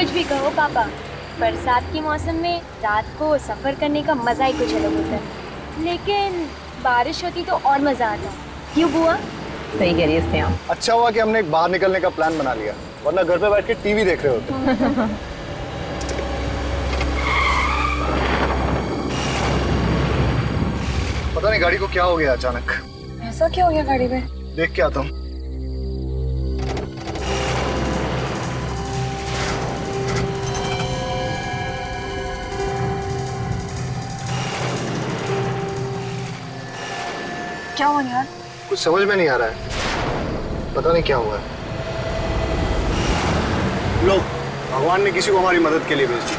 कुछ भी कहो पापा, बरसात के मौसम में रात को सफर करने का मजा ही कुछ अलग होता है। लेकिन बारिश होती तो और मजा आता। क्यों बुआ? सही कह रही है स्नेहा। अच्छा हुआ कि हमने बाहर निकलने का प्लान बना लिया, वरना घर पे बैठ के टीवी देख रहे होते। पता नहीं गाड़ी को क्या हो गया अचानक। ऐसा क्या हो गया गाड़ी में? देख के आता हूँ। क्या हुआ यार? कुछ समझ में नहीं आ रहा है, पता नहीं क्या हुआ है। लो, भगवान ने किसी को हमारी मदद के लिए भेज दिया।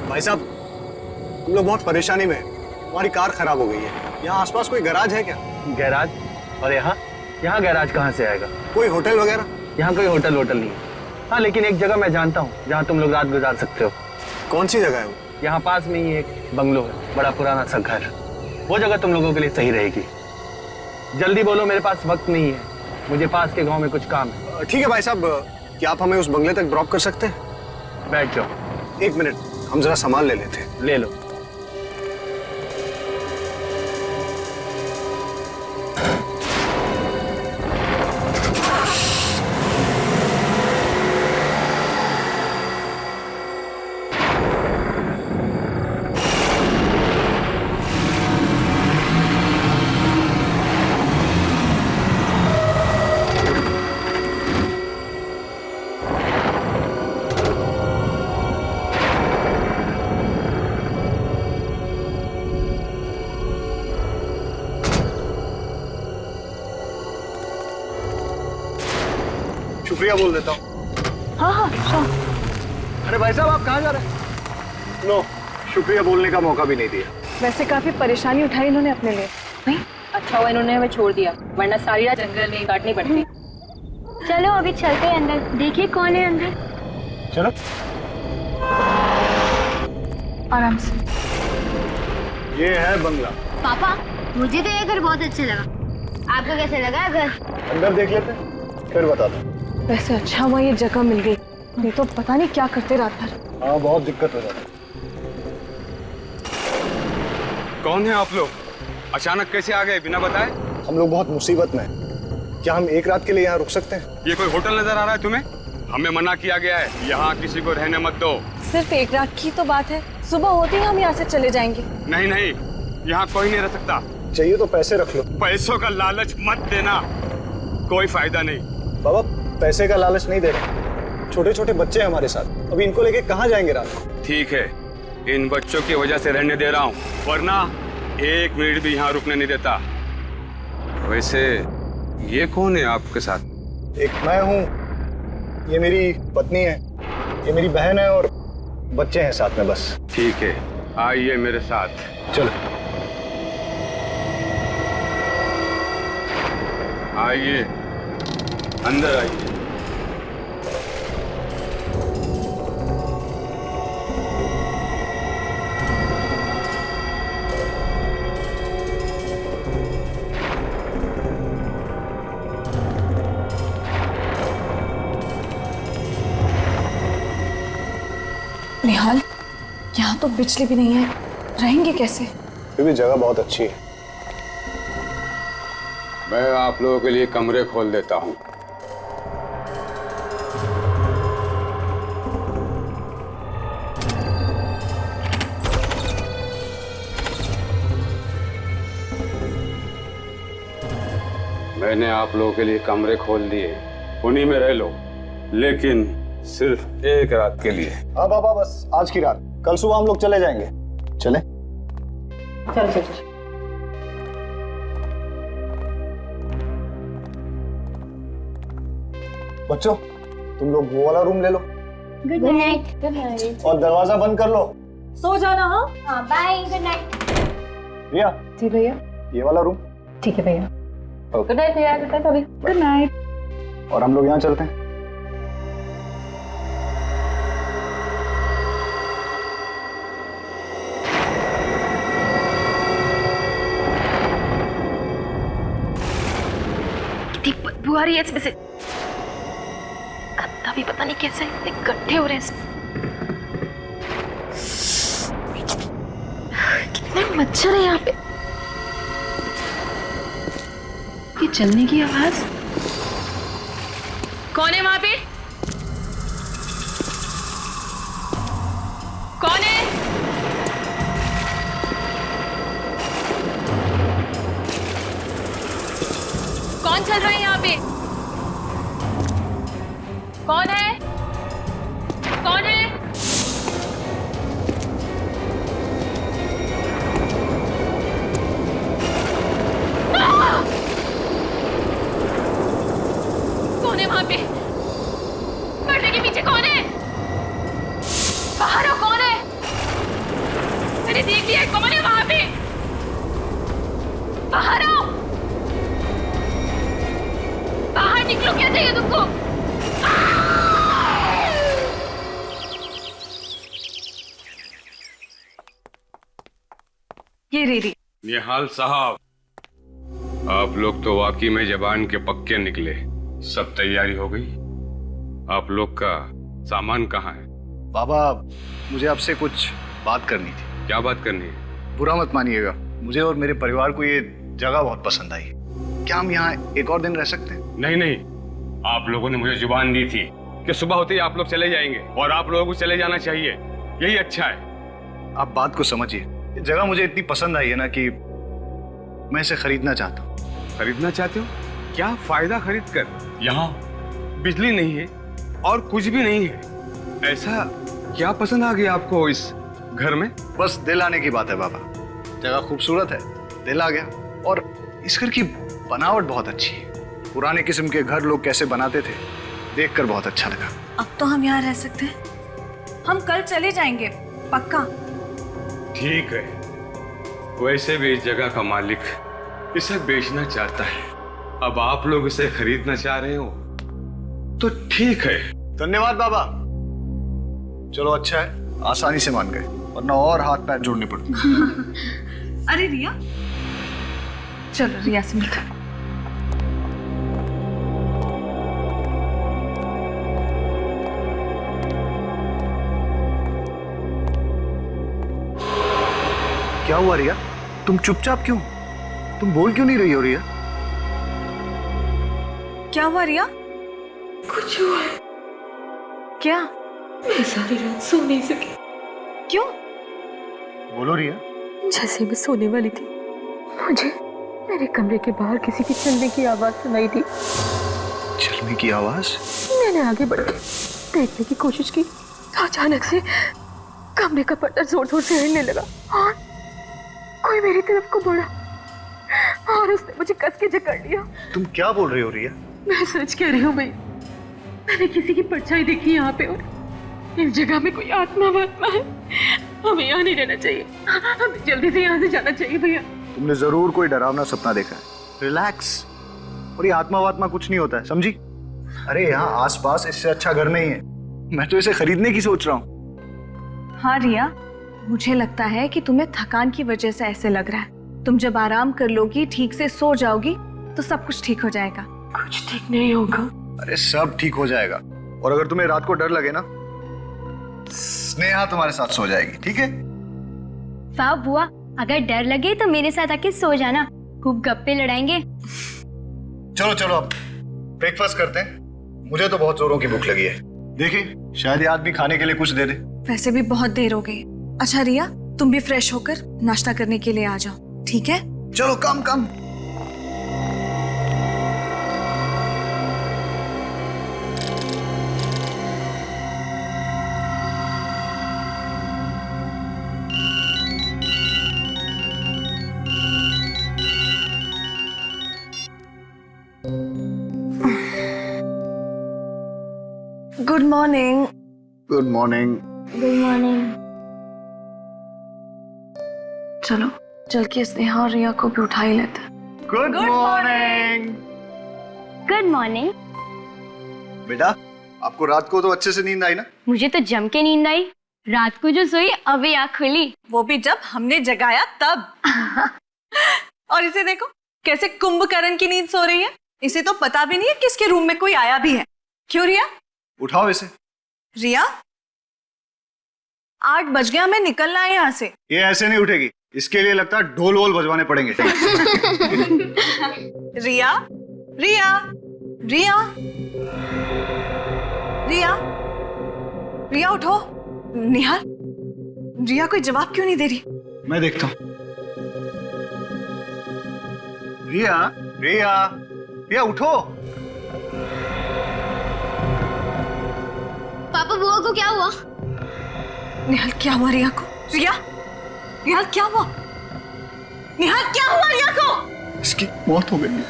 भाई साहब, हम लोग बहुत परेशानी में हैं। हमारी कार खराब हो गई है। यहाँ आसपास कोई गैराज है क्या? गैराज? और यहाँ गैराज कहाँ से आएगा? कोई होटल वगैरह? यहाँ कोई होटल नहीं है। हाँ, लेकिन एक जगह मैं जानता हूँ जहाँ तुम लोग रात गुजार सकते हो। कौन सी जगह है वो? यहाँ पास में ही एक बंगलो है, बड़ा पुराना सा घर। वो जगह तुम लोगों के लिए सही रहेगी। जल्दी बोलो, मेरे पास वक्त नहीं है, मुझे पास के गाँव में कुछ काम है। ठीक है भाई साहब, क्या आप हमें उस बंगले तक ड्रॉप कर सकते हैं? बैठ जाओ। एक मिनट, हम जरा सामान ले लेते हैं। ले लो। शुक्रिया बोल देता हूँ। हाँ, अरे भाई साहब, आप कहाँ जा रहे हैं? लो, शुक्रिया बोलने का मौका भी नहीं दिया। वैसे काफी परेशानी उठाई इन्होंने अपने लिए। नहीं, अच्छा हुआ इन्होंने हमें छोड़ दिया, वरना सारी रात जंगल में काटनी पड़ती। चलो अभी चलते हैं अंदर, देखिए कौन है अंदर। चलो। आराम से। ये है बंगला। पापा, मुझे तो ये घर बहुत अच्छा लगा। आपको कैसे लगा घर? अंदर देख लेते हैं, फिर बताता हूँ। वैसे अच्छा हुआ ये जगह मिल गई, नहीं तो पता नहीं क्या करते रात भर। हाँ, बहुत दिक्कत हो जाती है। कौन है आप लोग? अचानक कैसे आ गए बिना बताए? हम लोग बहुत मुसीबत में हैं। क्या हम एक रात के लिए यहाँ रुक सकते हैं? ये कोई होटल नजर आ रहा है तुम्हें? हमें मना किया गया है, यहाँ किसी को रहने मत दो। सिर्फ एक रात की तो बात है, सुबह होते ही हम यहाँ से चले जाएंगे। नहीं नहीं, यहाँ कोई नहीं रह सकता। चाहिए तो पैसे रख लो। पैसों का लालच मत देना, कोई फायदा नहीं। बाबा, पैसे का लालच नहीं दे रहे। छोटे छोटे बच्चे हैं हमारे साथ, अभी इनको लेके कहाँ जाएंगे रात को? ठीक है, इन बच्चों की वजह से रहने दे रहा हूँ, वरना एक मिनट भी यहाँ रुकने नहीं देता। वैसे ये कौन है आपके साथ? एक मैं हूँ, ये मेरी पत्नी है, ये मेरी बहन है और बच्चे हैं साथ में बस। ठीक है, आइए मेरे साथ। चलो। आइए, अंदर आइए। निहाल, यहाँ तो बिजली भी नहीं है, रहेंगे कैसे? फिर भी जगह बहुत अच्छी है। मैं आप लोगों के लिए कमरे खोल देता हूँ। मैंने आप लोगों के लिए कमरे खोल दिए, उन्हीं में रह लो, लेकिन सिर्फ एक रात के लिए। हाँ बाबा, बस आज की रात, कल सुबह हम लोग चले जाएंगे। चले? चलो चलो। बच्चों, तुम लोग वो वाला रूम ले लो गुड नाइट। Good night. और दरवाजा बंद कर लो। सो जाना। हाँ हाँ, बाय, गुड नाइट। रिया, जी भैया। ये वाला रूम। ठीक है भैया। गुड नाइट भैया, गुड नाइट अभी। Good night. और हम लोग यहाँ चलते हैं। आ रही है इसमें से। गंदा भी पता नहीं कैसे इतने गड्ढे हो रहे हैं इसमें। कितने मच्छर है यहाँ पे। ये चलने की आवाज। कौन है वहां पे? कौन है? कौन चल रहा है यहाँ पे? कौन है? कौन है? कौन है वहां पे? पर्दे के पीछे कौन है? बाहर हो, कौन है? मैंने देख लिया, कौन है वहां पे? बाहर आओ, बाहर निकलो, क्या चाहिए तुमको? ये रीरी। निहाल साहब, आप लोग तो वाकई में जबान के पक्के निकले। सब तैयारी हो गई? आप लोग का सामान कहाँ है? बाबा, मुझे आपसे कुछ बात करनी थी। क्या बात करनी है? बुरा मत मानिएगा, मुझे और मेरे परिवार को ये जगह बहुत पसंद आई। क्या हम यहाँ एक और दिन रह सकते हैं? नहीं नहीं, आप लोगों ने मुझे जुबान दी थी कि सुबह होते ही आप लोग चले जाएंगे, और आप लोगों को चले जाना चाहिए, यही अच्छा है। आप बात को समझिए, ये जगह मुझे इतनी पसंद आई है ना कि मैं इसे खरीदना चाहता हूँ। खरीदना चाहते हो? क्या फायदा खरीद कर? यहाँ बिजली नहीं है और कुछ भी नहीं है। ऐसा क्या पसंद आ गया आपको इस घर में? बस दिल आने की बात है बाबा। जगह खूबसूरत है, दिल आ गया। और इस घर की बनावट बहुत अच्छी है। पुराने किस्म के घर लोग कैसे बनाते थे, देखकर बहुत अच्छा लगा। अब तो हम यहाँ रह सकते हैं। हम कल चले जाएंगे, पक्का। ठीक है, वैसे भी इस जगह का मालिक इसे बेचना चाहता है। अब आप लोग इसे खरीदना चाह रहे हो तो ठीक है। धन्यवाद बाबा। चलो अच्छा है, आसानी से मान गए, वरना और हाथ पैर जोड़ने पड़ते। अरे रिया, चलो रिया से मिलते हैं। क्या हुआ रिया? तुम चुपचाप क्यों? तुम बोल क्यों नहीं रही हो रिया? क्या हुआ रिया? कुछ हुआ है। क्या? मैं सारी रात सो नहीं सकी। क्यों? बोलो रिया। जैसे मैं सोने वाली थी, मुझे मेरे कमरे के बाहर किसी की चलने की आवाज सुनाई दी। चलने की आवाज? मैंने आगे बढ़ के देखने की कोशिश की तो अचानक से कमरे का पर्दा जोर जोर से हिलने लगा और कोई मेरी तरफ को बढ़ा और उसने मुझे कस के जकड़ लिया। तुम क्या बोल रही हो रिया? मैं सच कह रही हूँ भाई, मैंने किसी की परछाई देखी यहाँ पे और इस जगह में कोई आत्मा वात्मा है। हमें यहाँ नहीं रहना चाहिए, हमें जल्दी से यहाँ से जाना चाहिए भैया। तुमने जरूर कोई डरावना सपना देखा है। रिलैक्स। और ये आत्मा वात्मा कुछ नहीं होता है, समझी? अरे यहाँ आसपास इससे अच्छा घर नहीं है। मैं तो इसे खरीदने की सोच रहा हूँ। हाँ रिया, मुझे लगता है कि तुम्हें थकान की वजह से ऐसे लग रहा है। तुम जब आराम कर लोगी, ठीक से सो जाओगी, तो सब कुछ ठीक हो जाएगा। कुछ ठीक नहीं होगा। अरे सब ठीक हो जाएगा। और अगर तुम्हें रात को डर लगे ना, स्नेहा तुम्हारे साथ सो जाएगी, ठीक है? वाह बुआ, अगर डर लगे तो मेरे साथ आके सो जाना, खूब गप्पे लड़ाएंगे। चलो चलो अब ब्रेकफास्ट करते हैं। मुझे तो बहुत जोरों की भूख लगी है। देखिए, शायद ये आदमी खाने के लिए कुछ दे दे। वैसे भी बहुत देर हो गई। अच्छा रिया, तुम भी फ्रेश होकर नाश्ता करने के लिए आ जाओ, ठीक है? चलो come come. Good morning. Good morning. Good morning. चलो चल के स्नेहा और रिया को भी उठा ही लेते हैं। Good morning. Good morning. बेटा, आपको रात को तो अच्छे से नींद आई ना? मुझे तो जम के नींद आई। रात को जो सोई अभी आँख खुली। वो भी जब हमने जगाया तब। और इसे देखो कैसे कुंभकर्ण की नींद सो रही है। इसे तो पता भी नहीं है किसके रूम में कोई आया भी है। क्यों रिया? उठाओ इसे। रिया 8 बज गया, हमें निकलना है यहाँ से। ये ऐसे नहीं उठेगी, इसके लिए लगता है ढोल वोल बजवाने पड़ेंगे। रिया रिया रिया रिया रिया उठो। निहाल, रिया कोई जवाब क्यों नहीं दे रही? मैं देखता हूँ। रिया रिया रिया उठो। पापा बुआ को क्या हुआ? निहाल क्या हुआ रिया को? रिया निहाल क्या हुआ? निहाल क्या हुआ रिया को? इसकी मौत हो गई है।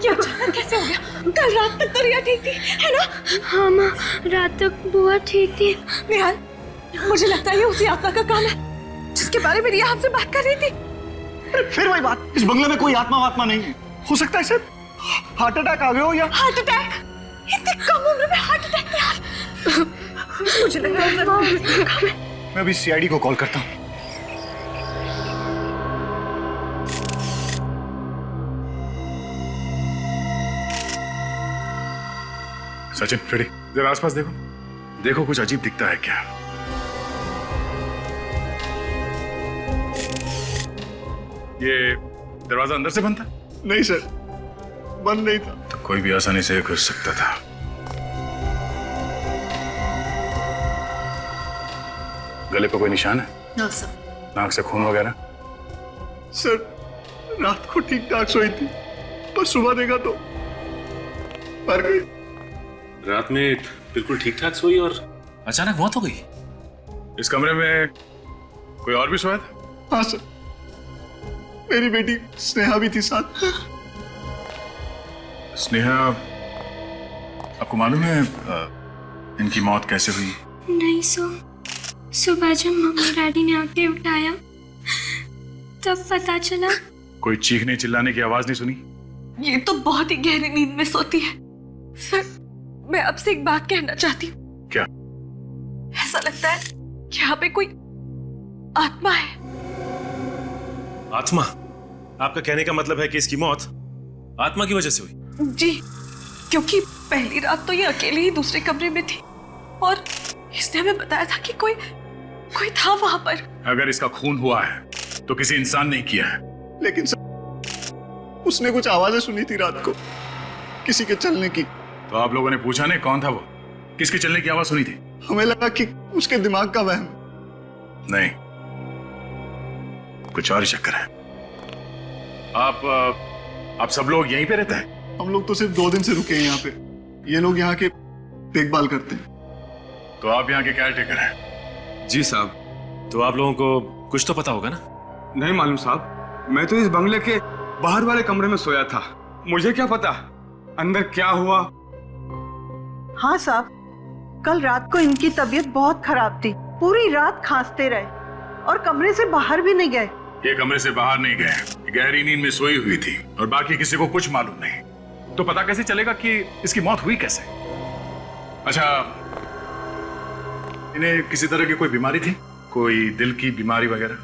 क्या अचानक कैसे हो गया? कल रात तक तो रिया ठीक थी, है ना? हाँ माँ, रात तक बुआ ठीक थी। निहाल, मुझे लगता है ये उसी आत्मा का काम है जिसके बारे में रिया हमसे बात कर रही थी। अरे फिर वही बात, इस बंगले में कोई आत्मा वात्मा नहीं है। हो सकता है सर हार्ट अटैक आ गया हो या हार्ट अटैक? इतनी कम उम्र में हार्ट अटैक? निहाल, मुझे लगता है सर उसी का काम है। मैं अभी सीआईडी को कॉल करता हूँ। सचिन रेडी, जरा आसपास देखो, देखो कुछ अजीब दिखता है क्या? ये दरवाजा अंदर से बंद था? नहीं सर, बंद नहीं था। तो कोई भी आसानी से घुस सकता था। गले पे कोई निशान है? No sir. नाक से खून वगैरह? सर रात को ठीक ठाक सोई थी, पर सुबह देखा तो मर गई। रात में बिल्कुल ठीक ठाक सोई और अचानक मौत हो गई। इस कमरे में कोई और भी सोया था? हाँ सर, मेरी बेटी स्नेहा भी थी साथ। स्नेहा, आपको मालूम है इनकी मौत कैसे हुई? नहीं सुबह जब मम्मी डैडी ने आके उठाया तब पता चला। कोई चीखने चिल्लाने की आवाज नहीं सुनी? ये तो बहुत ही गहरी नींद में सोती है। सर मैं आपसे एक बात कहना चाहती हूँ। क्या? ऐसा लगता है कि यहाँ पे कोई आत्मा है। आत्मा? आपका कहने का मतलब है कि इसकी मौत आत्मा की वजह से हुई? जी, क्योंकि पहली रात तो ये अकेले ही दूसरे कमरे में थी और इसने हमें बताया था कि कोई था वहां पर। अगर इसका खून हुआ है तो किसी इंसान ने किया है। लेकिन सर उसने कुछ आवाजें सुनी थी रात को, किसी के चलने की। तो आप लोगों ने पूछा नहीं कौन था वो? किसके चलने की आवाज सुनी थी? हमें लगा कि उसके दिमाग का वहम। नहीं, कुछ और ही चक्कर है। आप सब लोग यहीं पे रहते हैं? हम लोग तो सिर्फ 2 दिन से रुके हैं यहाँ पे। ये लोग यहाँ के देखभाल करते हैं। तो आप यहाँ के केयर टेकर हैं? जी साहब। तो आप लोगों को कुछ तो पता होगा ना? नहीं मालूम साहब, मैं तो इस बंगले के बाहर वाले कमरे में सोया था। मुझे क्या पता अंदर क्या हुआ। हाँ साहब, कल रात को इनकी तबीयत बहुत खराब थी, पूरी रात खांसते रहे और कमरे से बाहर भी नहीं गए। ये कमरे से बाहर नहीं गए, गहरी नींद में सोई हुई थी और बाकी किसी को कुछ मालूम नहीं। तो पता कैसे चलेगा कि इसकी मौत हुई कैसे? अच्छा, इन्हें किसी तरह की कोई बीमारी थी? कोई दिल की बीमारी वगैरह?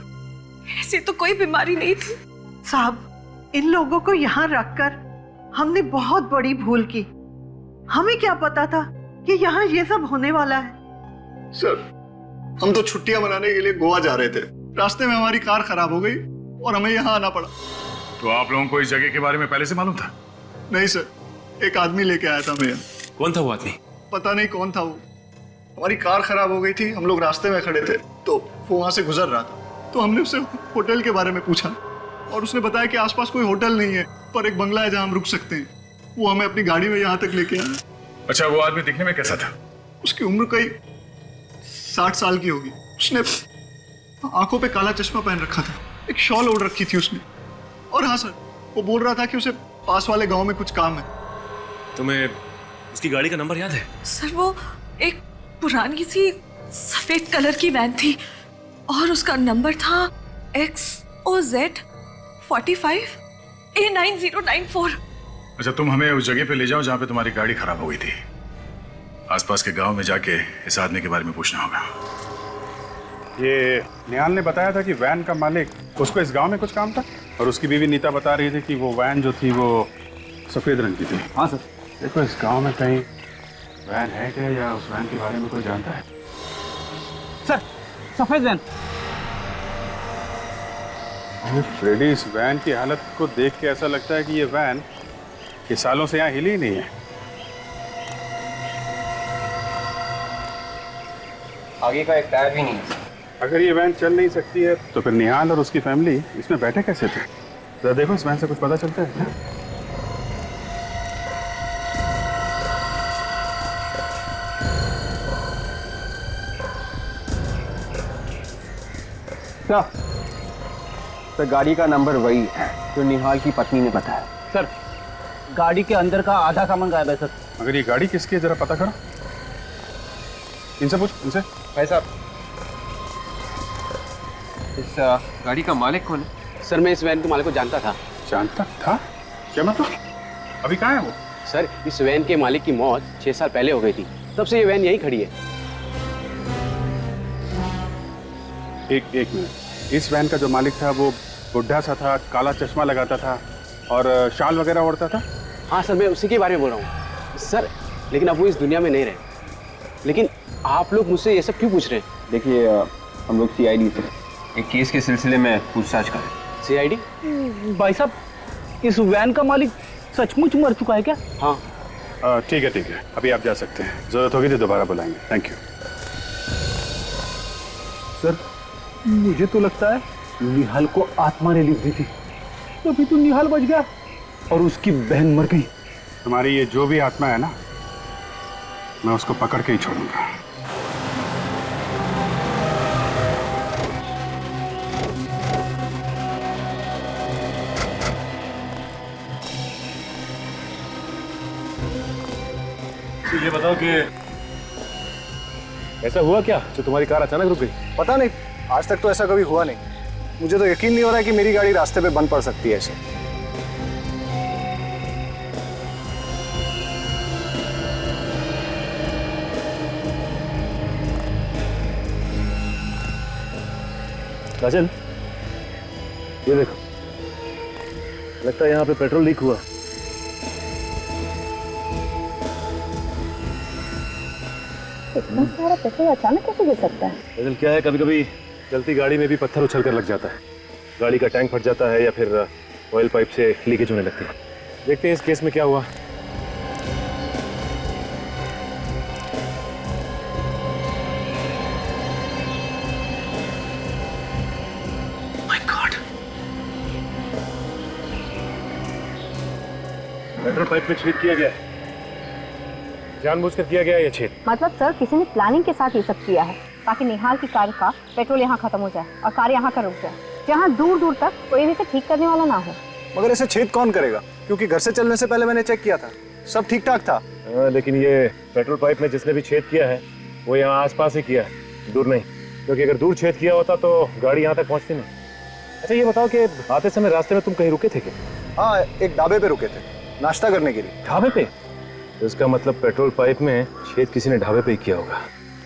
ऐसी तो कोई बीमारी नहीं थी साहब, इन लोगों को यहाँ रखकर हमने बहुत बड़ी भूल की। हमें क्या पता था कि यहाँ ये सब होने वाला है। सर हम तो छुट्टियां मनाने के लिए गोवा जा रहे थे, रास्ते में हमारी कार खराब हो गई और हमें यहाँ आना पड़ा। तो आप लोगों को इस जगह के बारे में पहले से मालूम था? नहीं सर, एक आदमी लेके आया था हमें। कौन था वो आदमी? पता नहीं कौन था वो। हमारी कार खराब हो गई थी, हम लोग रास्ते में खड़े थे तो वो वहां से गुजर रहा था। तो हमने उससे होटल के बारे में पूछा और उसने बताया कि आसपास कोई होटल नहीं है, पर एक बंगला है जहां हम रुक सकते हैं। वो हमें अपनी गाड़ी में यहाँ तक लेके आया। अच्छा, वो आदमी दिखने में कैसा था? उसकी उम्र कई 60 साल की होगी। उसने आंखों पे काला चश्मा पहन रखा था, एक शॉल ओढ़ रखी थी उसने। और हाँ सर, वो बोल रहा था कि उसे पास वाले गांव में कुछ काम है। तुम्हें उसकी गाड़ी का नंबर याद है? सर वो एक पुरानी सी सफेद कलर की वैन थी और उसका नंबर था XOZ 45 A9094। अच्छा, तुम हमें उस जगह पे ले जाओ जहां पे तुम्हारी गाड़ी खराब हो गई थी। आसपास के गांव में जाके इस आदमी के बारे में पूछना होगा। ये निहाल ने बताया था कि वैन का मालिक उसको इस गांव में कुछ काम था और उसकी बीवी नीता बता रही थी कि वो वैन जो थी वो सफेद रंग की थी। हाँ सर। देखो इस गांव में कहीं वैन है क्या या उस वैन के बारे में कोई जानता है? सर सफेद वैन। फ्रेडी, इस वैन की हालत को देख के ऐसा लगता है कि ये वैन ये सालों से यहाँ हिली ही नहीं है। आगे का एक टायर भी नहीं है। अगर ये वैन चल नहीं सकती है तो फिर निहाल और उसकी फैमिली इसमें बैठे कैसे थे? जरा देखो इस वैन से कुछ पता चलता है क्या? सर गाड़ी का नंबर वही है जो निहाल की पत्नी ने बताया। सर गाड़ी के अंदर का आधा सामान गायब है सर। अगर ये गाड़ी किसकी है जरा पता करो। इनसे पूछ, इनसे। भाई साहब, इस गाड़ी का मालिक कौन है? सर मैं इस वैन के मालिक को जानता था। जानता था? क्या मतलब? अभी कहाँ है वो? सर इस वैन के मालिक की मौत 6 साल पहले हो गई थी, तब से ये वैन यहीं खड़ी है। एक मिनट, इस वैन का जो मालिक था वो बुढ़ा सा था, काला चश्मा लगाता था और शाल वगैरह ओढ़ता था? हाँ सर मैं उसी के बारे में बोल रहा हूँ सर, लेकिन अब वो इस दुनिया में नहीं रहे। लेकिन आप लोग मुझसे ये सब क्यों पूछ रहे हैं? देखिए हम लोग CID से एक केस के सिलसिले में पूछताछ करें। CID? भाई साहब इस वैन का मालिक सचमुच मर चुका है क्या? हाँ। ठीक है, अभी आप जा सकते हैं। जरूरत होगी तो दोबारा बुलाएंगे। Thank you. सर मुझे तो लगता है निहाल को आत्मा ने लिख दी थी, तभी तो निहाल बच गया और उसकी बहन मर गई। तुम्हारी ये जो भी आत्मा है ना, मैं उसको पकड़ के ही छोड़ूंगा। ये बताओ कि ऐसा हुआ क्या जो तुम्हारी कार अचानक रुक गई? पता नहीं, आज तक तो ऐसा कभी हुआ नहीं। मुझे तो यकीन नहीं हो रहा है कि मेरी गाड़ी रास्ते पे बंद पड़ सकती है ऐसे। राजन ये देखो, लगता है यहाँ पे पेट्रोल लीक हुआ। इतना सारा पेट्रोल अचानक कैसे गिर सकता है? राजन क्या है, कभी कभी चलती गाड़ी में भी पत्थर उछल कर लग जाता है, गाड़ी का टैंक फट जाता है या फिर ऑयल पाइप से लीकेज होने लगती है। देखते हैं इस केस में क्या हुआ। पेट्रोल पाइप में छेद किया गया है, जानबूझकर किया गया है ये छेद। मतलब सर किसी ने प्लानिंग के साथ ये सब किया है ताकि निहाल की कार का पेट्रोल यहाँ खत्म हो जाए और कार यहाँ का रुक जाए, जहाँ दूर दूर तक कोई भी इसे ठीक करने वाला ना हो। मगर ऐसे छेद कौन करेगा? क्योंकि घर से चलने से पहले मैंने चेक किया था, सब ठीक ठाक था। लेकिन ये पेट्रोल पाइप में जिसने भी छेद किया है वो यहाँ आसपास ही किया है, दूर नहीं, क्योंकि अगर दूर छेद किया होता तो गाड़ी यहाँ तक पहुँचती नहीं। अच्छा ये बताओ कि आते समय रास्ते में तुम कहीं रुके थे क्या? हाँ, एक ढाबे पे रुके थे नाश्ता करने के लिए। ढाबे पे? तो इसका मतलब पेट्रोल पाइप में छेद किसी ने ढाबे पे ही किया होगा।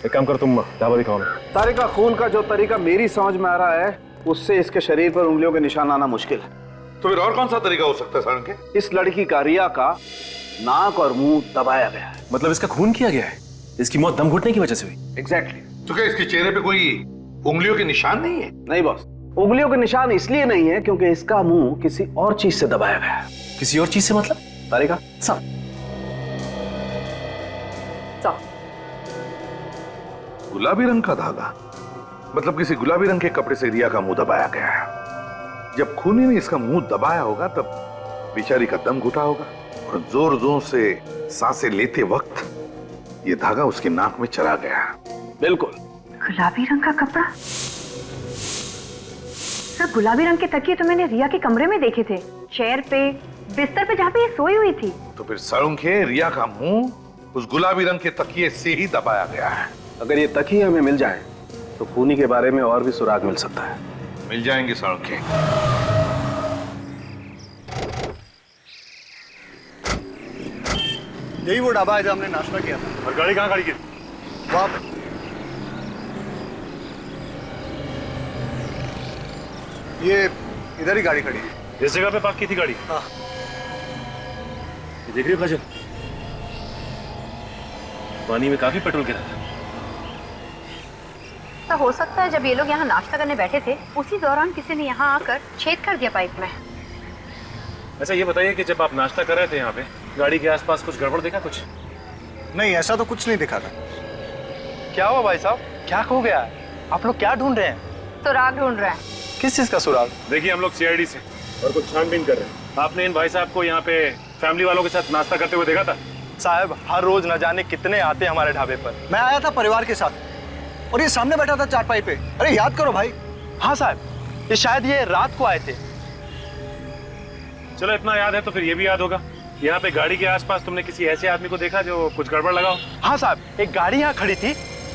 एक काम कर, तुम ढाबा दिखाओ ना। तारिका खून का जो तरीका मेरी समझ में आ रहा है उससे इसके शरीर पर उंगलियों के निशान आना मुश्किल है। तो फिर और कौन सा तरीका हो सकता है सारंग के? इस लड़की का रिया का नाक और मुंह दबाया गया है। मतलब इसका खून किया गया है, इसकी मौत दम घुटने की वजह से हुई? एग्जैक्टली। तो क्या इसके चेहरे पे कोई उंगलियों के निशान नहीं है? नहीं बॉस, उंगलियों के निशान इसलिए नहीं है क्योंकि इसका मुंह किसी और चीज से दबाया गया है। किसी और चीज से मतलब? तारिका गुलाबी रंग का धागा, मतलब किसी गुलाबी रंग के कपड़े से रिया का मुंह दबाया गया है। जब खूनी ने इसका मुंह दबाया होगा तब बेचारी का दम घुटा होगा और जोर जोर से सांसें लेते वक्त ये धागा उसकी नाक में चला गया। बिल्कुल। गुलाबी रंग का कपड़ा? सर गुलाबी रंग के तकिए तो मैंने रिया के कमरे में देखे थे, चेयर पे, बिस्तर पे जहाँ पे ये सोई हुई थी। तो फिर सारंगे रिया का मुंह उस गुलाबी रंग के तकिए से ही दबाया गया है। अगर ये तकिए हमें मिल जाए तो खूनी के बारे में और भी सुराग मिल सकता है। मिल जाएंगे सारंगे। यही वो ढाबा है जहाँ हमने नाश्ता किया था। और गाड़ी कहाँ खड़ी की? वहाँ पे। ये इधर ही गाड़ी खड़ी है। जिस जगह पे पार्क की थी गाड़ी? हाँ। ये देख रही हो काजल, पानी में काफी पेट्रोल गिरा था। तो हो सकता है जब ये लोग यहाँ नाश्ता करने बैठे थे उसी दौरान किसी ने यहाँ आकर छेद कर दिया पाइप में। अच्छा ये बताइए कि जब आप नाश्ता कर रहे थे यहाँ पे गाड़ी के आसपास कुछ गड़बड़ देखा कुछ? नहीं, ऐसा तो कुछ नहीं दिखा था। क्या हुआ भाई साहब, क्या खो गया है? आप लोग क्या ढूंढ रहे हैं? सुराग ढूंढ रहे हैं। किस चीज का सुराग? देखिए हम लोग सीआईडी से और कुछ छानबीन कर रहे हैं। आपने इन भाई साहब को यहाँ पे फैमिली वालों के साथ नाश्ता करते हुए देखा था? साहब हर रोज न जाने कितने आते हैं हमारे ढाबे पर। मैं आया था परिवार के साथ और ये सामने बैठा था चारपाई पे। अरे याद करो भाई। हाँ साहब, ये शायद ये रात को आए थे। चलो इतना याद है तो फिर ये भी याद होगा, यहाँ पे गाड़ी के आसपास तुमने किसी ऐसे आदमी को देखा जो कुछ गड़बड़ लगा हो? हाँ साहब, एक गाड़ी यहाँ खड़ी थी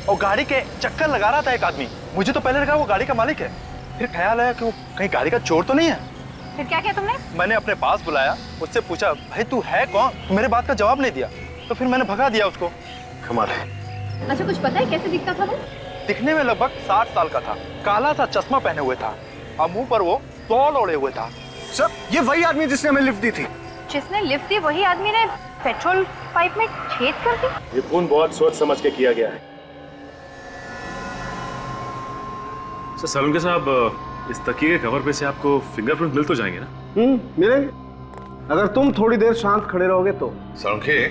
और गाड़ी के चक्कर लगा रहा था एक आदमी। मुझे तो पहले लगा वो गाड़ी का मालिक है, फिर ख्याल आया कि वो कहीं गाड़ी का चोर तो नहीं है। फिर क्या किया तुमने? मैंने अपने पास बुलाया, उससे पूछा भाई तू है कौन? तो मेरे बात का जवाब नहीं दिया, तो फिर मैंने भगा दिया उसको। कमाल है। अच्छा कुछ पता है कैसे दिखता था वो? दिखने में लगभग 60 साल का था, काला सा चश्मा पहने हुए था और मुंह पर वो तौल ओढ़े हुए था। सर, ये वही आदमी जिसने हमें लिफ्ट दी थी। जिसने लिफ्ट दी वही आदमी ने पेट्रोल पाइप में छेद कर दी? ये खून बहुत सोच समझ के किया गया है। सलून के साहब, इस तकिए के कवर पे से आपको फिंगरप्रिंट मिल तो जाएंगे ना? मिलेंगे, अगर तुम थोड़ी देर शांत खड़े रहोगे तो। सड़के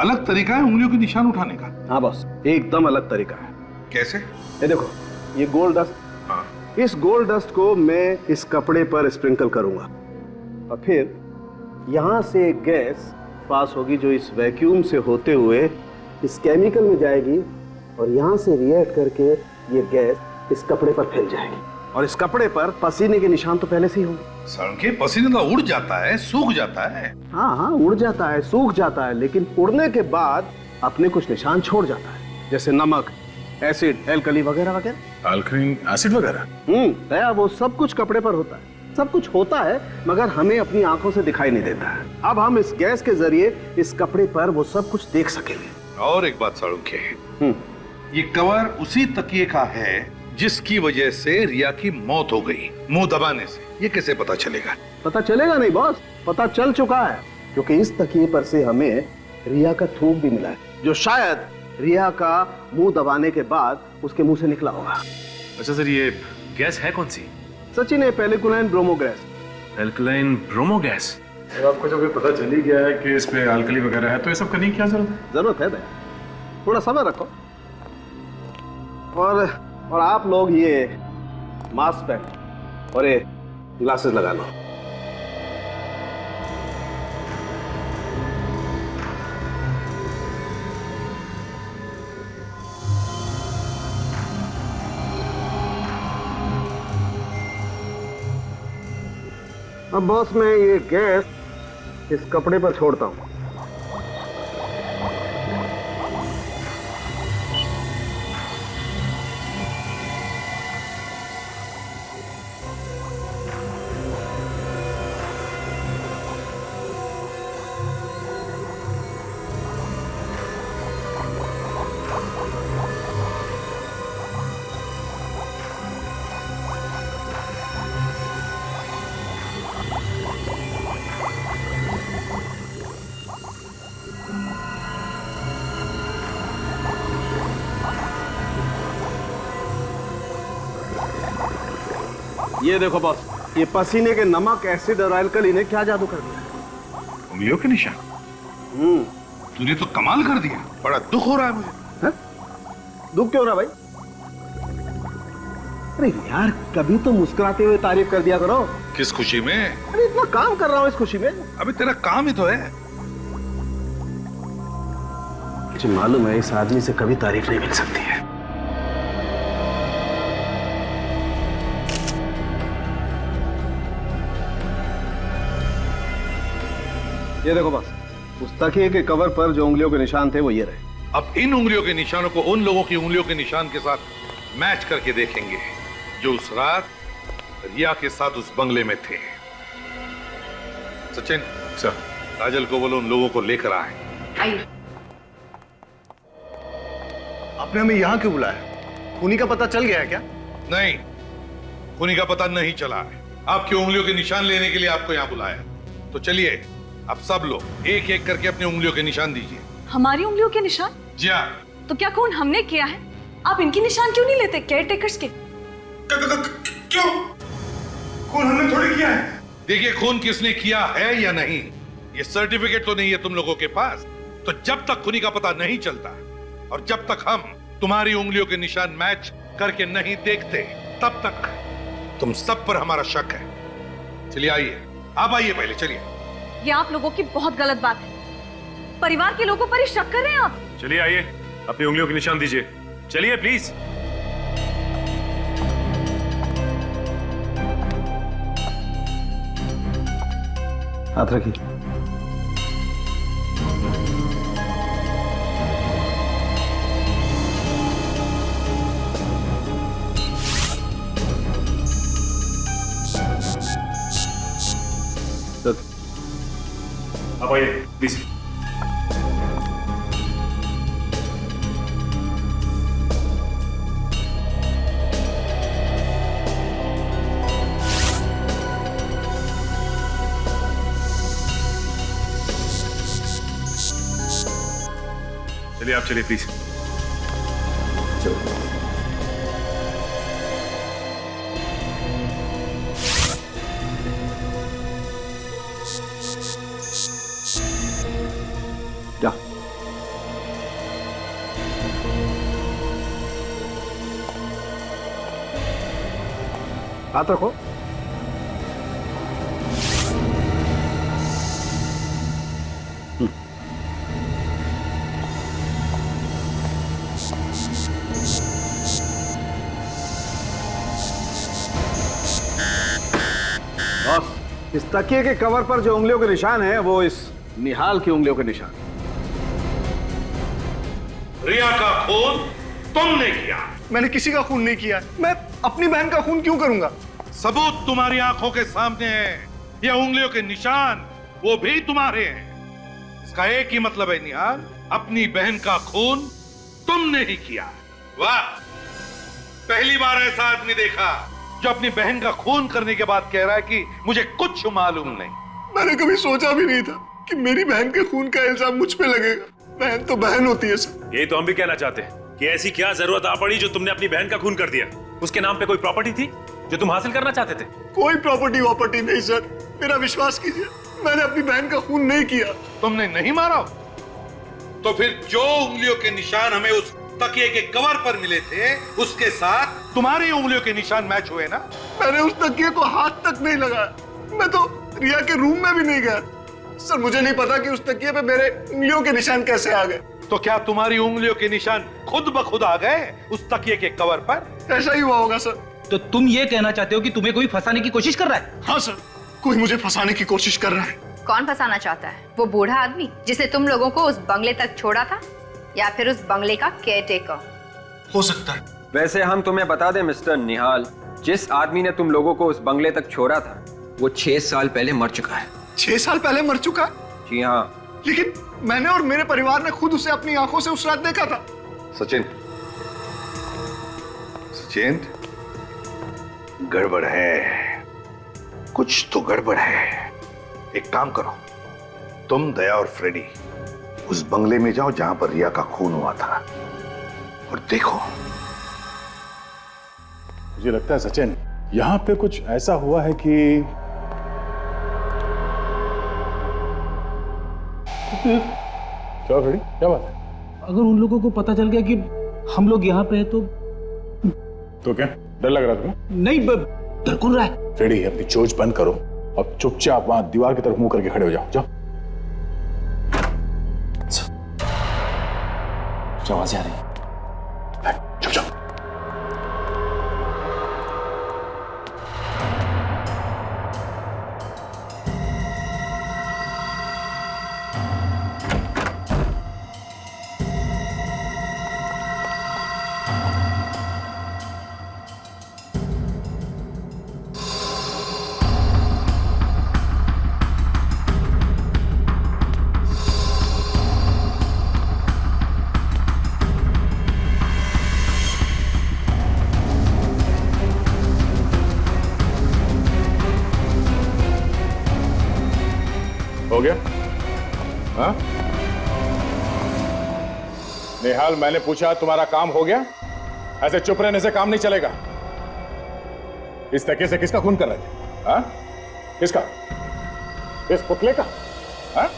अलग तरीका है उंगलियों के निशान उठाने का। हाँ बॉस, एकदम अलग तरीका है। कैसे? ये देखो, ये गोल्ड डस्ट। हाँ। इस गोल्ड डस्ट को मैं इस कपड़े पर स्प्रिंकल करूंगा और फिर यहाँ से एक गैस पास होगी जो इस वैक्यूम से होते हुए इस केमिकल में जाएगी और यहाँ से रिएक्ट करके ये गैस इस कपड़े पर फैल जाएगी और इस कपड़े पर पसीने के निशान तो पहले से ही होंगे। सड़के पसीना तो उड़ जाता है, सूख जाता है। हाँ हाँ, उड़ जाता है, सूख जाता है, लेकिन उड़ने के बाद अपने कुछ निशान छोड़ जाता है, जैसे नमक, एसिड, एल्कली वगैरह वगैरह। अल्कलीन एसिड वगैरह? दया, वो सब कुछ कपड़े पर होता है। सब कुछ होता है मगर हमें अपनी आंखों से दिखाई नहीं देता है। अब हम इस गैस के जरिए इस कपड़े पर वो सब कुछ देख सकेंगे। और एक बात सड़के, ये कवर उसी तकिए का है जिसकी वजह से रिया की मौत हो गई, मुंह दबाने से। ये कैसे पता चलेगा? पता चलेगा नहीं बॉस, पता चल चुका है, क्योंकि इस तकिए पर से हमें रिया का थूक भी मिला है जो शायद रिया का मुंह दबाने के बाद उसके मुंह से निकला होगा। अच्छा सर, ये गैस है कौन सी? सचिन, है पेलिकुलाइन bromo gas. Alkaline bromo gas? तो आपको जब ये पता चल ही गया है कि इस पे अल्कली वगैरह है तो ये सब करने की क्या जरूरत है? जरूरत है दया, थोड़ा समय रखो। और आप लोग ये मास्क पहनो और ये ग्लासेस लगा लो। अब बॉस, मैं ये गैस इस कपड़े पर छोड़ता हूं। ये देखो बॉस, ये पसीने के नमक, एसिड और एल्कली ने क्या जादू कर दिया। उंगलियों के निशान? तूने तो कमाल कर दिया, बड़ा दुख हो रहा है मुझे। है? दुख क्यों रहा भाई? अरे यार, कभी तो मुस्कुराते हुए तारीफ कर दिया करो। किस खुशी में? अरे इतना काम कर रहा हूं इस खुशी में। अभी तेरा काम ही तो है। मुझे मालूम है इस आदमी से कभी तारीफ नहीं मिल सकती है। ये देखो बस, उस तकिए के कवर पर जो उंगलियों के निशान थे वो ये रहे। अब इन उंगलियों के निशानों को उन लोगों की उंगलियों के निशान के साथ मैच करके देखेंगे जो उस रात रिया के साथ उस बंगले में थे। सचिन सर, काजल को बोलो उन लोगों को लेकर आए। आइए। आपने हमें यहाँ क्यों बुलाया? खूनी का पता चल गया है क्या? नहीं, खूनी का पता नहीं चला है। आपकी उंगलियों के निशान लेने के लिए आपको यहाँ बुलाया। तो चलिए अब सब लोग एक एक करके अपनी उंगलियों के निशान दीजिए। हमारी उंगलियों के निशान? जी हाँ। तो क्या खून हमने किया है? आप इनके निशान क्यों नहीं लेते, केयर टेकर्स के? क्यों? खून हमने थोड़ी किया है। देखिए, खून किसने किया है या नहीं, ये सर्टिफिकेट तो नहीं है तुम लोगों के पास। तो जब तक खूनी का पता नहीं चलता और जब तक हम तुम्हारी उंगलियों के निशान मैच करके नहीं देखते, तब तक तुम सब पर हमारा शक है। चलिए आइए, आप आइए पहले, चलिए। ये आप लोगों की बहुत गलत बात है। परिवार के लोगों पर ही शक कर रहे हैं आप। चलिए आइए, अपनी उंगलियों के निशान दीजिए। चलिए प्लीज। हाथ रखिए। आप आइए प्लीज। चलिए आप चलिए प्लीज। चलो। जा। हाथ रखो। बॉस, इस तकिए के कवर पर जो उंगलियों के निशान है वो इस निहाल की उंगलियों के निशान। रिया का खून तुमने किया। मैंने किसी का खून नहीं किया। मैं अपनी बहन का खून क्यों करूंगा? सबूत तुम्हारी आंखों के सामने है। ये उंगलियों के निशान वो भी तुम्हारे हैं। इसका एक ही मतलब है निहाल, अपनी बहन का खून तुमने ही किया। वाह, पहली बार ऐसा आदमी देखा जो अपनी बहन का खून करने के बाद कह रहा है कि मुझे कुछ मालूम नहीं। मैंने कभी सोचा भी नहीं था कि मेरी बहन के खून का इल्जाम मुझ पे लगेगा। बहन तो बहन होती है सर। यही तो हम भी कहना चाहते हैं कि ऐसी क्या जरूरत आ पड़ी जो तुमने अपनी बहन का खून कर दिया। उसके नाम पे कोई प्रॉपर्टी थी जो तुम हासिल करना चाहते थे? कोई प्रॉपर्टी वॉपर्टी नहीं सर, मेरा विश्वास कीजिए, मैंने अपनी बहन का खून नहीं किया। तुमने नहीं मारा? तो फिर जो उंगलियों के निशान हमें उस तकिए के कवर पर मिले थे, उसके साथ तुम्हारी उंगलियों के निशान मैच हुए ना? मैंने उस तकिए को हाथ तक नहीं लगाया। मैं तो रिया के रूम में भी नहीं गया सर। मुझे नहीं पता कि उस तकिए पे मेरे उंगलियों के निशान कैसे आ गए। तो क्या तुम्हारी उंगलियों के निशान खुद ब खुद आ गए उस तकिए के कवर पर? ऐसा ही हुआ होगा सर। तो तुम ये कहना चाहते हो कि तुम्हें कोई फंसाने की कोशिश कर रहा है? हाँ सर, कोई मुझे फंसाने की कोशिश कर रहा है। कौन फंसाना चाहता है? वो बूढ़ा आदमी जिसने तुम लोगों को उस बंगले तक छोड़ा था, या फिर उस बंगले का केयरटेकर? हो सकता है। वैसे हम तुम्हें बता दें मिस्टर निहाल, जिस आदमी ने तुम लोगों को उस बंगले तक छोड़ा था वो 6 साल पहले मर चुका है। 6 साल पहले मर चुका? जी हाँ। लेकिन मैंने और मेरे परिवार ने खुद उसे अपनी आंखों से उस रात देखा था। सचिन, सचिन, गड़बड़ है, कुछ तो गड़बड़ है। एक काम करो, तुम, दया और फ्रेडी उस बंगले में जाओ जहां पर रिया का खून हुआ था और देखो। मुझे लगता है सचिन, यहाँ पे कुछ ऐसा हुआ है कि क्या फ्रेडी, क्या बात है? अगर उन लोगों को पता चल गया कि हम लोग यहाँ पे हैं तो क्या डर लग रहा तुम्हें? नहीं, डर कौन रहा है? फ्रेडी, अपनी चोंच बंद करो। अब चुपचाप वहां दीवार की तरफ मुंह करके खड़े हो जाओ। जाओ, आवाज़ें आ रही है। चुप जाओ। हो गया? हाँ? निहाल, मैंने पूछा तुम्हारा काम हो गया? ऐसे चुप रहने से काम नहीं चलेगा। इस तरीके से किसका खून कर रहे थे? हाँ? किसका? इस पुतले का? हाँ?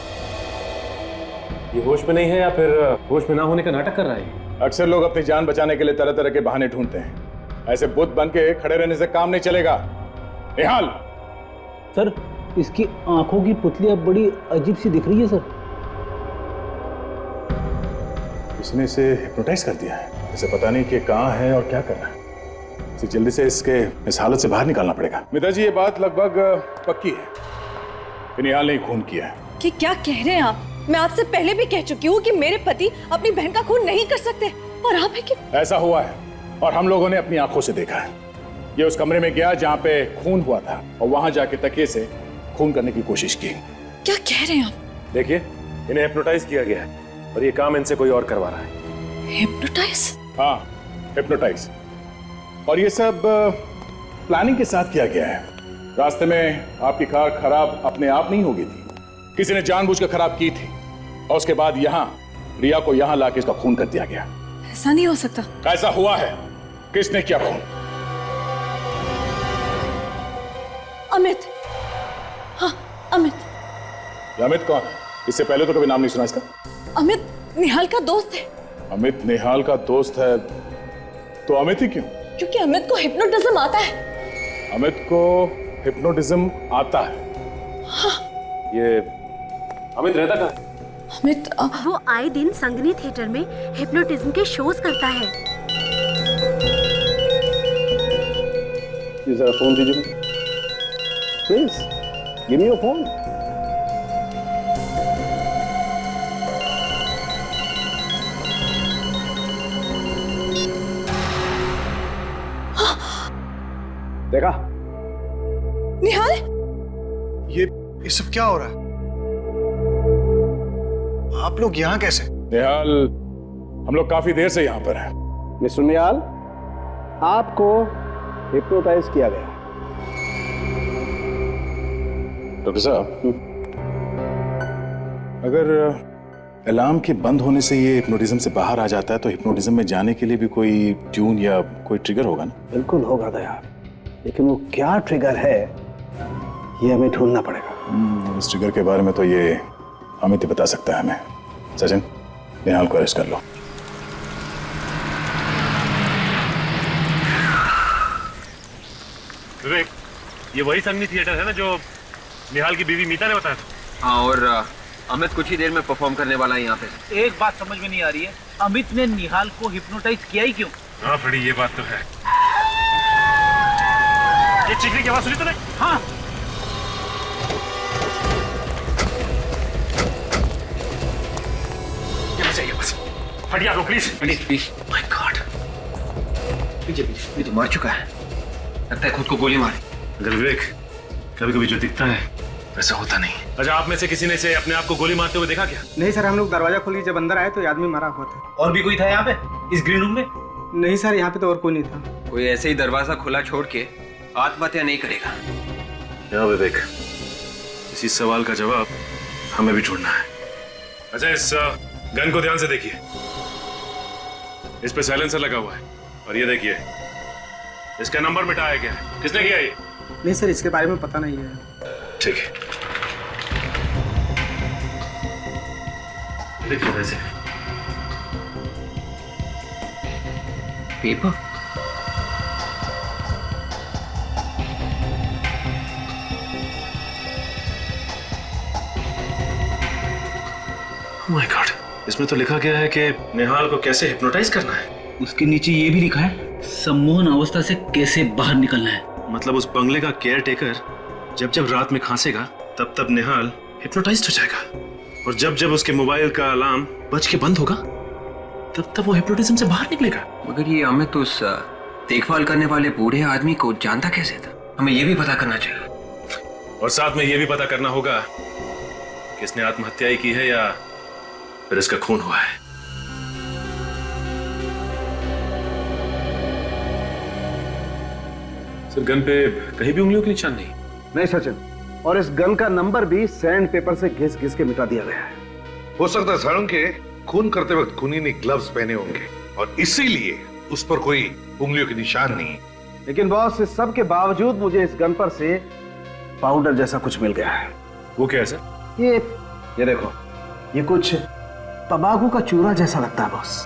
ये होश में नहीं है या फिर होश में ना होने का नाटक कर रहा है? अक्सर लोग अपनी जान बचाने के लिए तरह तरह के बहाने ढूंढते हैं। ऐसे बुत बन के खड़े रहने से काम नहीं चलेगा। निहाल! सर, इसकी आंखों की पुतली अब बड़ी अजीब सी दिख रही है सर। इसने इसे हिप्नोटाइज कर दिया है। इसे पता नहीं कि कहाँ है और क्या कर रहा है। इसे जल्दी से इस हालत से बाहर निकालना पड़ेगा। मिता जी, ये बात लगभग पक्की है कि निहाल ने खून किया है। कि क्या कह रहे हैं आप? मैं आपसे पहले भी कह चुकी हूँ कि मेरे पति अपनी बहन का खून नहीं कर सकते, और आप है कि ऐसा हुआ है और हम लोगों ने अपनी आंखों से देखा है। ये उस कमरे में गया जहाँ पे खून हुआ था और वहां जाके तकिए से खून करने की कोशिश की। क्या कह रहे हैं आप? देखिए, इन्हें हिप्नोटाइज किया गया है और ये काम इनसे कोई और करवा रहा है। हिप्नोटाइज? हाँ, हिप्नोटाइज। और ये सब प्लानिंग के साथ किया गया है। रास्ते में आपकी कार खराब अपने आप नहीं हो गई थी, किसी ने जानबूझकर खराब की थी और उसके बाद यहाँ रिया को यहाँ लाके इसका खून कर दिया गया। ऐसा नहीं हो सकता। ऐसा हुआ है। किसने किया खून? अमित। हाँ, अमित। ये अमित कौन है? इससे पहले तो कभी नाम नहीं सुना इसका। अमित निहाल का दोस्त है। अमित निहाल का दोस्त है तो अमित ही क्यों? क्योंकि अमित को हिप्नोटिज्म आता है। अमित को हिप्नोटिज्म आता है? हाँ। ये अमित रहता कहाँ? अमित वो आए दिन संगनी थिएटर में हिप्नोटिज्म के शोज करता है। जरा फोन दीजिए please. Give me your phone. देखा? निहाल, ये सब क्या हो रहा है? आप लोग यहाँ कैसे? निहाल, हम लोग काफी देर से यहाँ पर हैं। मिस्टर निहाल, आपको हिप्नोटाइज किया गया। डॉक्टर साहब, अगर अलार्म के बंद होने से ये हिप्नोटिज्म से बाहर आ जाता है तो हिप्नोटिज्म में जाने के लिए भी कोई ट्यून या कोई ट्रिगर होगा ना? बिल्कुल होगा दया, लेकिन वो क्या ट्रिगर है ये हमें ढूंढना पड़ेगा। इस ट्रिगर के बारे में तो ये अमित ही बता सकता है हमें। सचिन, निहाल को अरेस्ट कर लो। विवेक, ये वही संगनी थिएटर है ना जो निहाल की बीवी मीता ने बताया था? हाँ, और अमित कुछ ही देर में परफॉर्म करने वाला है यहाँ पे। एक बात समझ में नहीं आ रही है, अमित ने निहाल को हिप्नोटाइज किया ही क्यों? हाँ फ्रेडी, ये बात तो है। ये चीखने की आवाज सुनी तूने? हाँ। ये बस हटिया लो प्लीज। प्लीज। माय गॉड, ये तो मार चुका है। लगता है खुद को गोली मारी। अगर विवेक, कभी कभी जो दिखता है वैसा होता नहीं। अच्छा, आप में से किसी ने से अपने आप को गोली मारते हुए देखा क्या? नहीं सर, हम लोग दरवाजा खोल के जब अंदर आए तो ये आदमी मारा हुआ था। और भी कोई था यहाँ पे इस ग्रीन रूम में? नहीं सर, यहाँ पे तो और कोई नहीं था। कोई ऐसे ही दरवाजा खुला छोड़ के आत्महत्या नहीं करेगा। हाँ विवेक, इसी सवाल का जवाब हमें भी ढूंढना है। अच्छा, इस गन को ध्यान से देखिए। इस पे साइलेंसर लगा हुआ है और ये देखिए इसका नंबर मिटाया गया है। किसने किया ये? नहीं सर, इसके बारे में पता नहीं है। ठीक है, देखिए वैसे पेपर। माय गॉड, इसमें तो लिखा गया है कि निहाल को कैसे हिप्नोटाइज करना है। उसके नीचे ये भी लिखा है, सम्मोहन अवस्था से कैसे बाहर निकलना है। मतलब उस बंगले का केयर टेकर जब जब रात में खांसेगा तब तब निहाल हिप्नोटाइज्ड हो जाएगा, और जब जब उसके मोबाइल का अलार्म बज के बंद होगा तब तब वो हिप्नोटिज्म से बाहर निकलेगा। मगर ये अमित उस देखभाल करने वाले बूढ़े आदमी को जानता कैसे था? हमें ये भी पता करना चाहिए। और साथ में ये भी पता करना होगा कि इसने आत्महत्या ही की है या फिर इसका खून हुआ है। सर, गन पे कहीं भी उंगलियों के निशान नहीं? नहीं सचिन, और इस गन का नंबर भी सैंड पेपर से घिस घिस के मिटा दिया गया है। हो सकता है साळुंखे खून करते वक्त खूनी ने ग्लव्स पहने होंगे और इसीलिए उस पर कोई उंगलियों के निशान नहीं। लेकिन बॉस, इस सब के बावजूद मुझे इस गन पर से पाउडर जैसा कुछ मिल गया है। वो क्या है सर? ये देखो, ये कुछ तंबाकू का चूरा जैसा लगता है बॉस।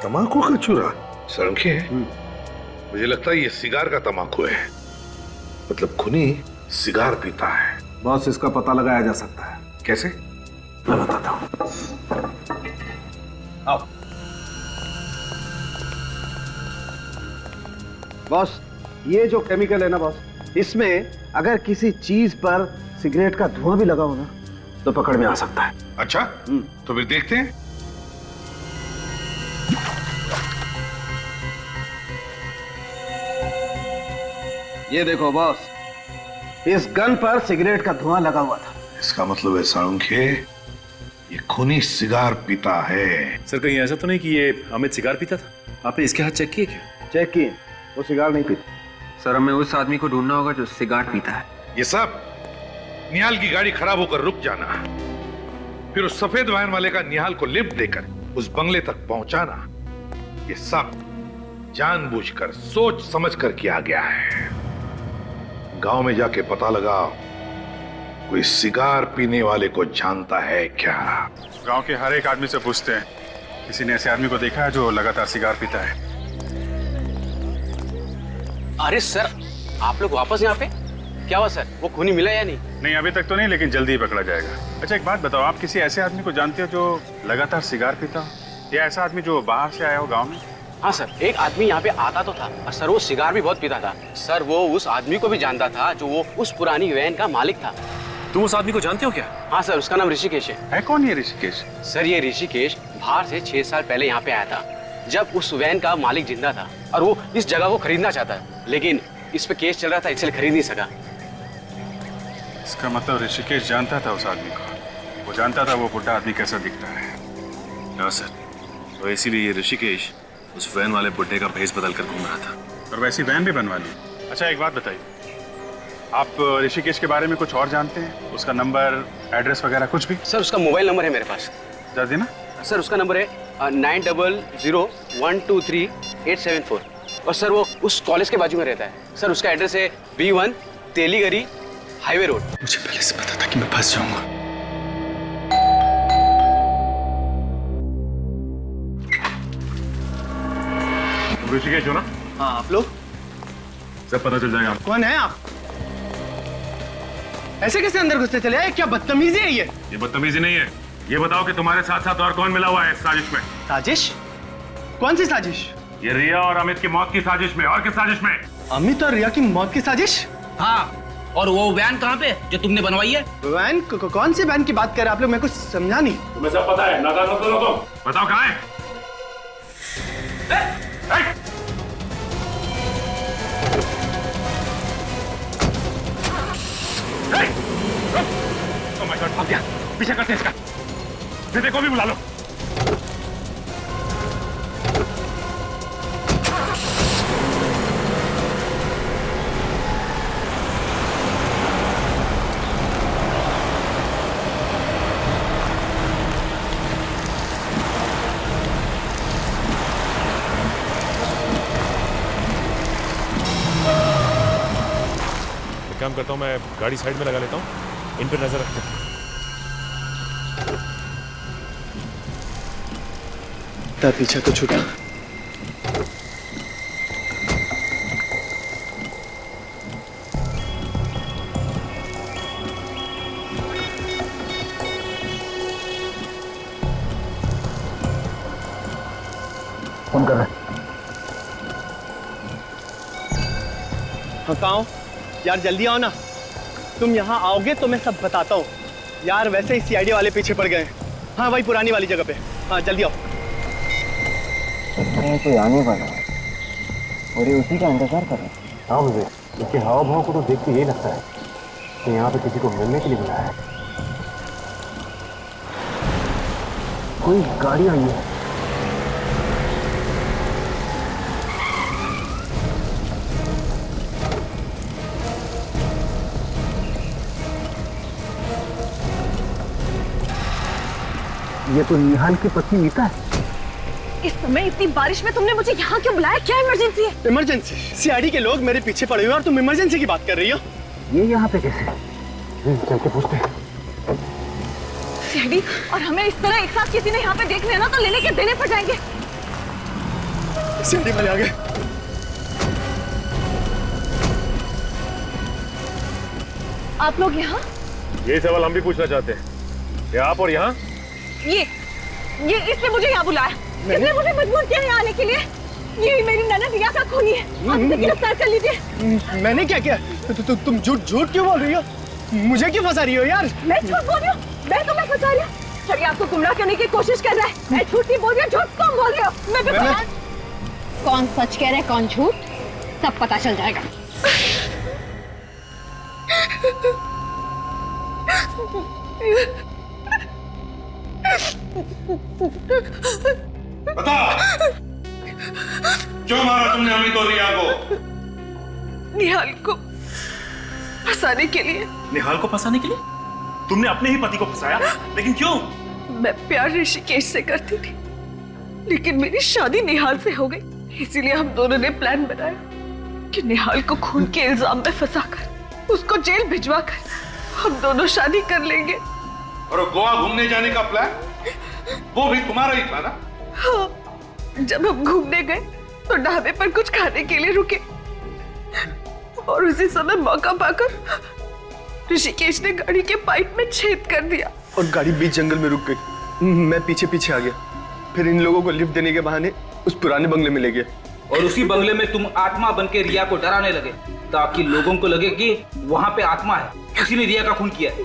तंबाकू का चूरा? साळुंखे, मुझे लगता है ये सिगार का तंबाकू है। मतलब खूनी सिगार पीता है। बॉस, इसका पता लगाया जा सकता है। कैसे? मैं बताता हूँ। आओ बॉस, ये जो केमिकल है ना बॉस, इसमें अगर किसी चीज पर सिगरेट का धुआं भी लगा हो ना तो पकड़ में आ सकता है। अच्छा, तो फिर देखते हैं। ये देखो बॉस, इस गन पर सिगरेट का धुआं लगा हुआ था। इसका मतलब है साळुंखे ये खूनी सिगार पीता है। सर कहीं ऐसा तो नहीं कि ये अमित सिगार पीता था? आपने इसके हाथ चेक किए क्या? चेक किए, वो सिगार नहीं पीता। सर हमें उस आदमी को ढूंढना होगा जो सिगार पीता है। ये सब निहाल की गाड़ी खराब होकर रुक जाना, फिर उस सफेद वैन वाले का निहाल को लिफ्ट देकर उस बंगले तक पहुंचाना, ये सब जानबूझकर सोच समझकर किया गया है। गांव में जाके पता लगाओ कोई सिगार पीने वाले को जानता है क्या। गांव के हर एक आदमी से पूछते हैं, किसी ने ऐसे आदमी को देखा है जो लगातार सिगार पीता है? अरे सर, आप लोग वापस यहाँ पे? क्या हुआ सर, वो खूनी मिला या नहीं? नहीं, अभी तक तो नहीं, लेकिन जल्दी ही पकड़ा जाएगा। अच्छा एक बात बताओ, आप किसी ऐसे आदमी को जानते हो जो लगातार सिगार पीता हो, या ऐसा आदमी जो बाहर से आया हो गांव में? हाँ सर, एक आदमी यहाँ पे आता तो था और सर वो सिगार भी बहुत पीता था। सर वो उस आदमी को भी जानता था जो वो उस पुरानी वैन का मालिक था। तुम उस आदमी को जानते हो क्या? हाँ सर, उसका नाम ऋषिकेश है। कौन ये ऋषिकेश? सर ये ऋषिकेश बाहर से 6 साल पहले यहाँ पे आया था, जब उस वैन का मालिक जिंदा था और वो इस जगह को खरीदना चाहता है, लेकिन इस पे केस चल रहा था इसलिए खरीद नहीं सका। इसका मतलब ऋषिकेश जानता था उस आदमी को, वो जानता था वो बुढ़ा आदमी कैसा दिखता है। हाँ सर, तो इसीलिए ये ऋषिकेश उस वैन वाले बुड्ढे का भेष बदल कर घूम रहा था। और वैसी वैन भी बनवा ली। अच्छा एक बात बताइए, आप ऋषिकेश के बारे में कुछ और जानते हैं? उसका नंबर, एड्रेस वगैरह कुछ भी? सर उसका मोबाइल नंबर है मेरे पास। जरा देना। सर उसका नंबर है 9001238874 और सर वो उस कॉलेज के बाजू में रहता है। सर उसका एड्रेस है B1 तेलीगरी हाईवे रोड। मुझे पहले से पता था कि मैं फंस जाऊंगा। ऋषिकेश हो ना? हाँ, आप लोग? सब पता चल जाएगा। कौन है आप? ऐसे कैसे अंदर घुसते चले आए? क्या बदतमीजी है ये? ये बदतमीजी नहीं है। ये बताओ कि तुम्हारे साथ साथ और कौन मिला हुआ है इस साजिश में? साजिश? कौन सी साजिश? ये रिया और अमित की मौत की साजिश में। और किस साजिश में? अमित और रिया की मौत की साजिश? हाँ, और वो वैन कहाँ पे जो तुमने बनवाई है? वैन? कौन सी वैन की बात कर रहे हैं आप लोग? मैं कुछ समझा नहीं। तुम्हें सब पता है, नादान मत बनो तुम। बताओ कहाँ है? Oh my God, भाग गया। पीछे करते हैं इसका। बेटे को भी बुला लो। एक काम करता हूँ, मैं गाड़ी साइड में लगा लेता हूँ, इन पर नजर रखते हैं। पीछा तो छूटा। फोन कर रहा है। हाँ, कहाँ हो? यार जल्दी आओ ना। तुम यहाँ आओगे तो मैं सब बताता हूँ। यार वैसे ही CID वाले पीछे पड़ गए। हाँ वही पुरानी वाली जगह पे। हाँ जल्दी आओ। कोई आने वाला है और ये उसी का इंतजार कर रहा है। हाँ मुझे इसके हाव भाव को तो देख के यही लगता है कि यहाँ पे किसी को मिलने के लिए बुलाया है। कोई गाड़ी आई है। ये तो निहाल की पत्नी नीता है। इस समय इतनी बारिश में तुमने मुझे यहाँ क्यों बुलाया? क्या इमरजेंसी है? इमरजेंसी? सीआईडी के लोग मेरे पीछे पड़े हुए हैं और तुम इमरजेंसी की बात कर रही हो? ये यहाँ पे कैसे? चल के पूछते हैं। सीआईडी और हमें इस तरह एक साथ किसी ने यहाँ पे देख लिया ना तो लेने के देने पड़ जाएंगे। सीआईडी वाले आ गए। आप लोग यहाँ? यही सवाल हम भी पूछना चाहते हैं। क्या आप और यहाँ? ये इसने मुझे यहाँ बुलाया। इसने मुझे मजबूर किया यहाँ आने के लिए। ये मेरी ननद रिया का खूनी है। आप इसे गिरफ्तार कर लीजिए। मैंने क्या किया? तुम झूठ क्यों बोल रही हो? मुझे क्यों फंसा रही हो यार? मैं झूठ बोल रही हूँ? मैं तुम्हें फंसा रही हूँ? चलिए आपको गुमराह करने की कोशिश कर रहा है। मैं झूठ नहीं बोल रही हूँ। झूठ कौन बोल रहे हो? कौन सच कह रहे कौन झूठ सब पता चल जाएगा। बता, क्यों मारा तुमने अमित और रिया को? निहाल को फंसाने के लिए। निहाल को फंसाने के लिए? तुमने अपने ही पति को फंसाया, लेकिन क्यों? मैं प्यार ऋषिकेश से करती थी, लेकिन मेरी शादी निहाल से हो गई। इसीलिए हम दोनों ने प्लान बनाया कि निहाल को खून के इल्जाम में फंसाकर उसको जेल भिजवाकर हम दोनों शादी कर लेंगे। और गोवा घूमने जाने का प्लान वो भी तुम्हारा ही था ना? हाँ, जब हम घूमने गए तो ढाबे पर कुछ खाने के लिए रुके और उसी समय मौका पाकर ऋषिकेश ने गाड़ी के पाइप में छेद कर दिया और गाड़ी बीच जंगल में रुक गई। मैं पीछे पीछे आ गया। फिर इन लोगों को लिफ्ट देने के बहाने उस पुराने बंगले में ले गया और उसी बंगले में तुम आत्मा बन के रिया को डराने लगे ताकि लोगों को लगे कि वहां पे आत्मा है, किसी ने रिया का खून किया है।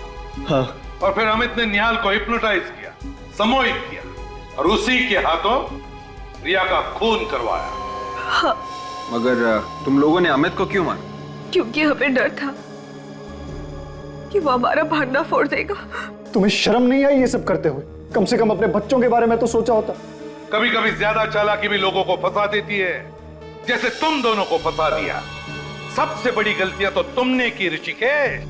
हाँ। और फिर अमित ने निहाल को हिप्नोटाइज किया, सम्मोहित किया और उसी के हाथों रिया का खून करवाया। हाँ। मगर तुम लोगों ने अमित को क्यों मारा? क्योंकि हमें डर था कि वो हमारा भांडा फोड़ देगा। तुम्हें शर्म नहीं आई ये सब करते हुए? कम से कम अपने बच्चों के बारे में तो सोचा होता। कभी कभी ज्यादा चालाकी भी लोगों को फंसा देती है, जैसे तुम दोनों को फंसा दिया। सबसे बड़ी गलतियां तो तुमने की ऋषिकेश।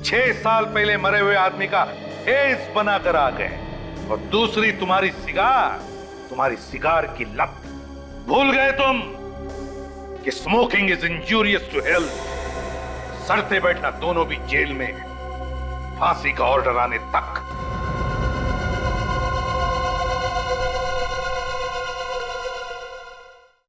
6 साल पहले मरे हुए आदमी का हेस बनाकर आ गए। और दूसरी तुम्हारी सिगार की लत। भूल गए तुम कि smoking is injurious to health. सड़ते बैठना दोनों भी जेल में, फांसी का ऑर्डर आने तक।